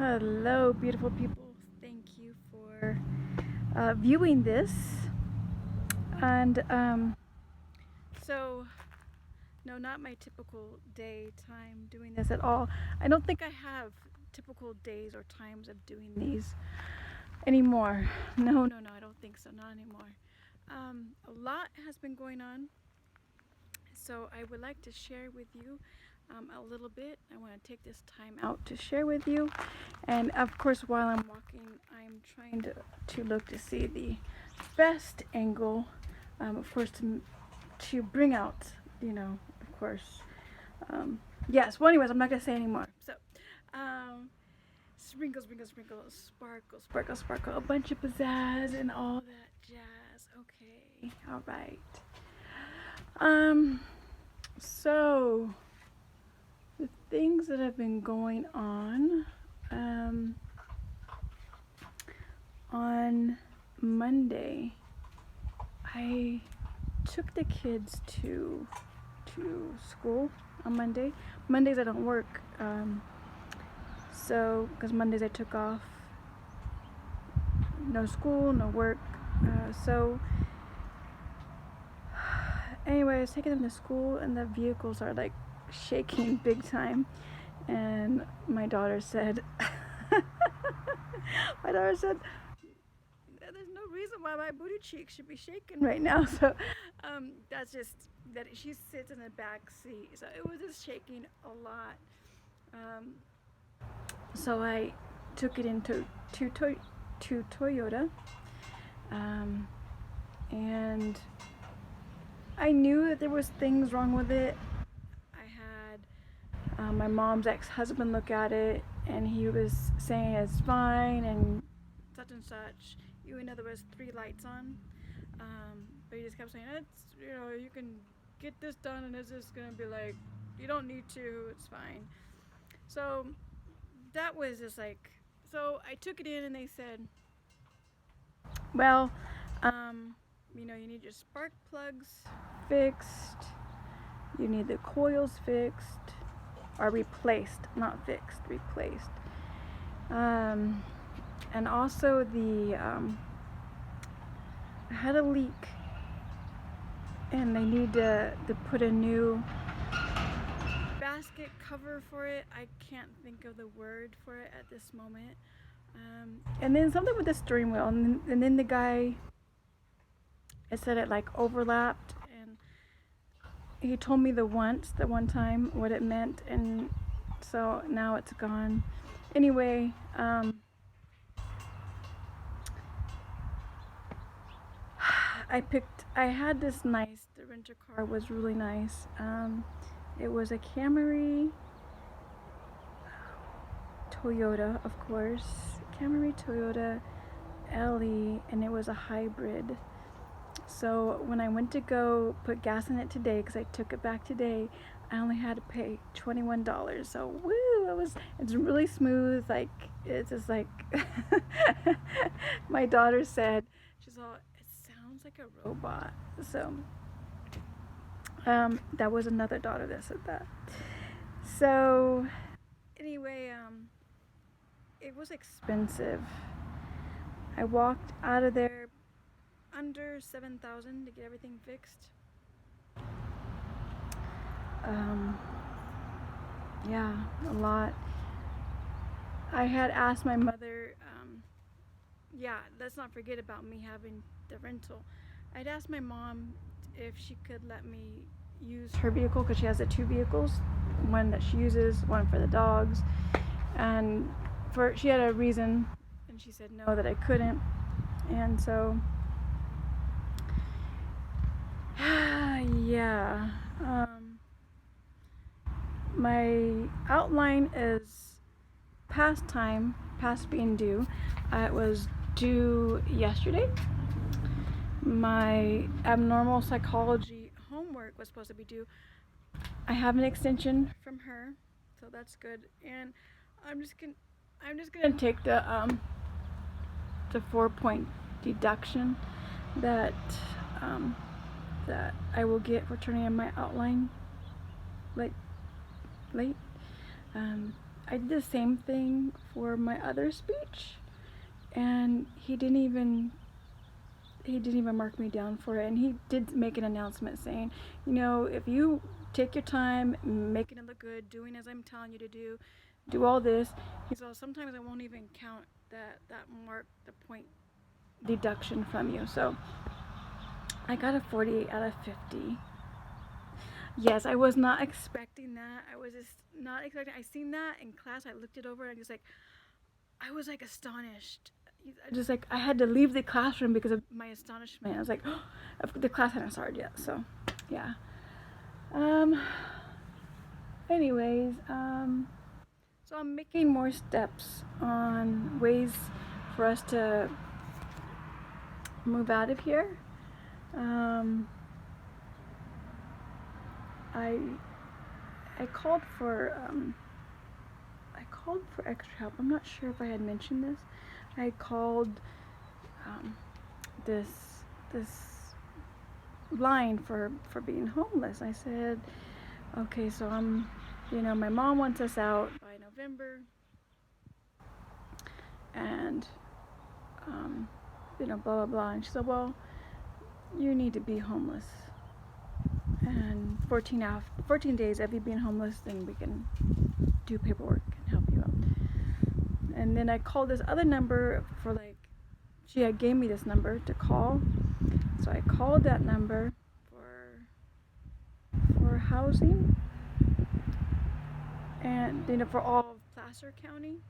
Hello, beautiful people. Thank you for viewing this. And so, no, not my typical daytime doing this at all. I don't think I have typical days or times of doing these anymore. No, I don't think so. Not anymore. A lot has been going on. So I would like to share with you a little bit. I want to take this time out to share with you. And of course, while I'm walking, I'm trying to look to see the best angle, of course, to bring out, of course. Yes, well, anyways, I'm not going to say anymore. So, sprinkle, sprinkle, sprinkle, sparkle, sparkle, sparkle, a bunch of pizzazz and all that jazz. Okay, all right. So the things that have been going on Monday, I took the kids to school on Monday. Mondays I don't work, so because Mondays I took off, no school, no work, so anyway, I was taking them to school and the vehicles are like shaking big time. And my daughter said, there's no reason why my booty cheeks should be shaking right now. So that's just that she sits in the back seat. So it was just shaking a lot. So I took it into to Toyota. And I knew that there was things wrong with it. I had my mom's ex-husband look at it, and he was saying it's fine and such. Even though there was 3 lights on, but he just kept saying it's you can get this done, and it's just gonna be like you don't need to. It's fine. So that was just like so. I took it in, and they said, well, you need your spark plugs fixed. You need the coils fixed or replaced, not fixed, replaced. And also I had a leak, and they need to put a new basket cover for it. I can't think of the word for it at this moment. And then something with the steering wheel, and then the guy, it said it like overlapped, and he told me the one time what it meant, and so now it's gone. Anyway, I had this nice, the renter car was really nice. It was a Camry Toyota, of course. Camry Toyota LE, and it was a hybrid. So when I went to go put gas in it today, because I took it back today, I only had to pay $21. So woo, it's really smooth. Like it's just like my daughter said, she's all, it sounds like a robot. So that was another daughter that said that. So anyway, it was expensive. I walked out of there under $7,000 to get everything fixed. Yeah, a lot. I had asked my mother, yeah, let's not forget about me having the rental. I'd asked my mom if she could let me use her vehicle, because she has the 2 vehicles, one that she uses, one for the dogs, and she had a reason, and she said no, that I couldn't. And so yeah, my outline is past being due. It was due yesterday. My abnormal psychology homework was supposed to be due. I have an extension from her, so that's good. And I'm just gonna take the 4-point deduction that that I will get for turning in my outline late. I did the same thing for my other speech, and he didn't even mark me down for it. And he did make an announcement saying, you know, if you take your time making it look good, doing as I'm telling you to do all this, he said sometimes I won't even count that mark, the point deduction from you. So I got a 48 out of 50. Yes, I was not expecting that. I was just not expecting. I seen that in class. I looked it over and I was like astonished. Just like I had to leave the classroom because of my astonishment. I was like, oh, the class hadn't started yet. So, yeah. Anyways, so I'm making more steps on ways for us to move out of here. I called for extra help. I'm not sure if I had mentioned this. I called this line for being homeless. I said, okay, so my mom wants us out by November, and blah blah blah. And she said, well, you need to be homeless, and 14 days of you being homeless, then we can do paperwork and help you out. And then I called this other number she had gave me this number to call. So I called that number for housing, and for all of Placer County.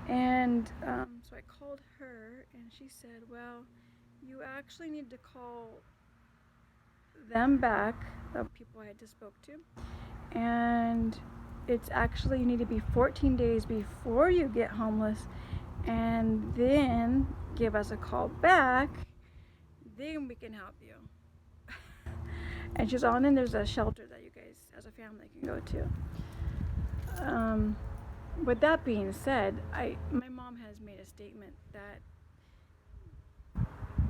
And so I called her, and she said, well, you actually need to call them back, the people I had just spoke to, and it's actually, you need to be 14 days before you get homeless, and then give us a call back, then we can help you. And she's on, and there's a shelter that you guys as a family can go to. With that being said, my mom has made a statement that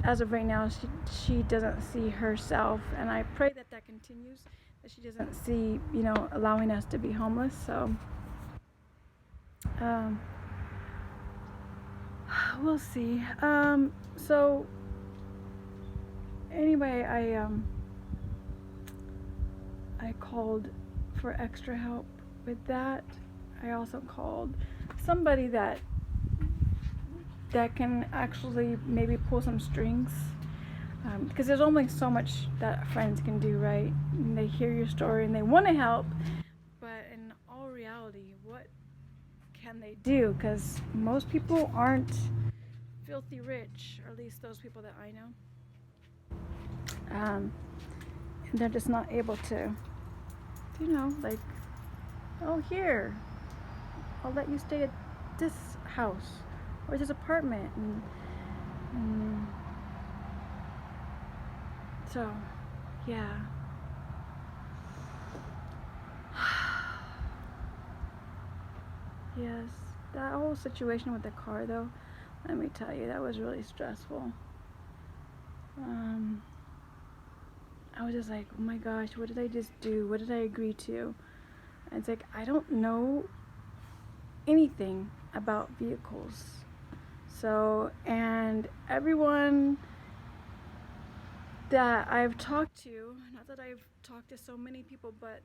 as of right now, she doesn't see herself, and I pray that continues, that she doesn't see, allowing us to be homeless. So, we'll see. So anyway, I called for extra help with that. I also called somebody that can actually maybe pull some strings, because there's only so much that friends can do, right? And they hear your story and they want to help, but in all reality, what can they do? Because most people aren't filthy rich, or at least those people that I know. And they're just not able to, oh, here, I'll let you stay at this house or this apartment, and so, yeah. Yes, that whole situation with the car, though, let me tell you, that was really stressful. I was just like, oh my gosh, what did I just do? What did I agree to? And it's like, I don't know anything about vehicles. So, and everyone that I've talked to, not that I've talked to so many people, but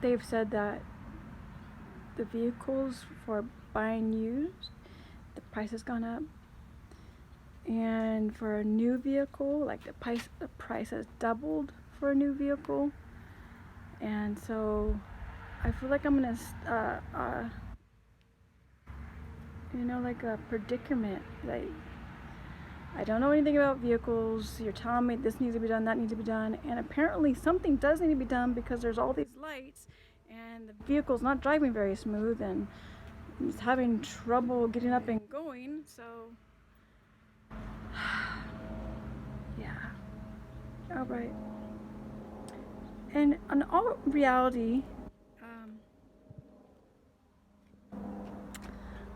they've said that the vehicles for buying used, the price has gone up. And for a new vehicle, like the price has doubled for a new vehicle. And so I feel like I'm in like a predicament. Like, I don't know anything about vehicles. You're telling me this needs to be done, that needs to be done, and apparently something does need to be done because there's all these lights and the vehicle's not driving very smooth and it's having trouble getting up and going. So yeah. All right. And in all reality,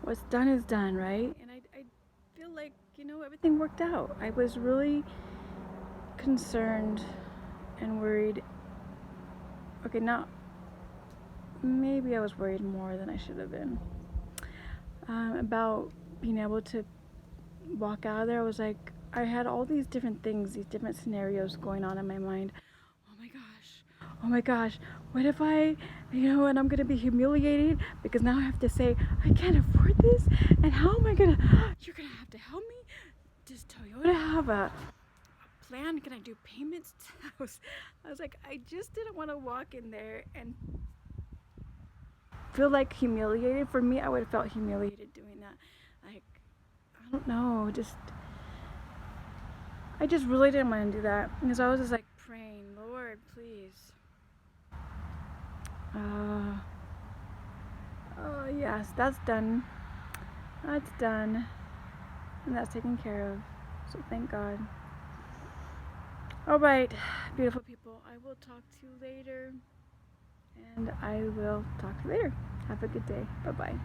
what's done is done, right? And I feel like, everything worked out. I was really concerned and worried okay, now maybe I was worried more than I should have been about being able to walk out of there. I was like, I had all these different things, these different scenarios going on in my mind. Oh my gosh, what if I, and I'm gonna be humiliated because now I have to say, I can't afford this, and how am I gonna, you're gonna have to help me? Does Toyota have a plan? Can I do payments? I was like, I just didn't want to walk in there and feel like humiliated. For me, I would have felt humiliated doing that. Like, I don't know, I just really didn't want to do that. And so I was just like praying, Lord, please. Yes, that's done. That's done. And that's taken care of. So thank God. Alright, beautiful people. I will talk to you later. And I will talk to you later. Have a good day. Bye-bye.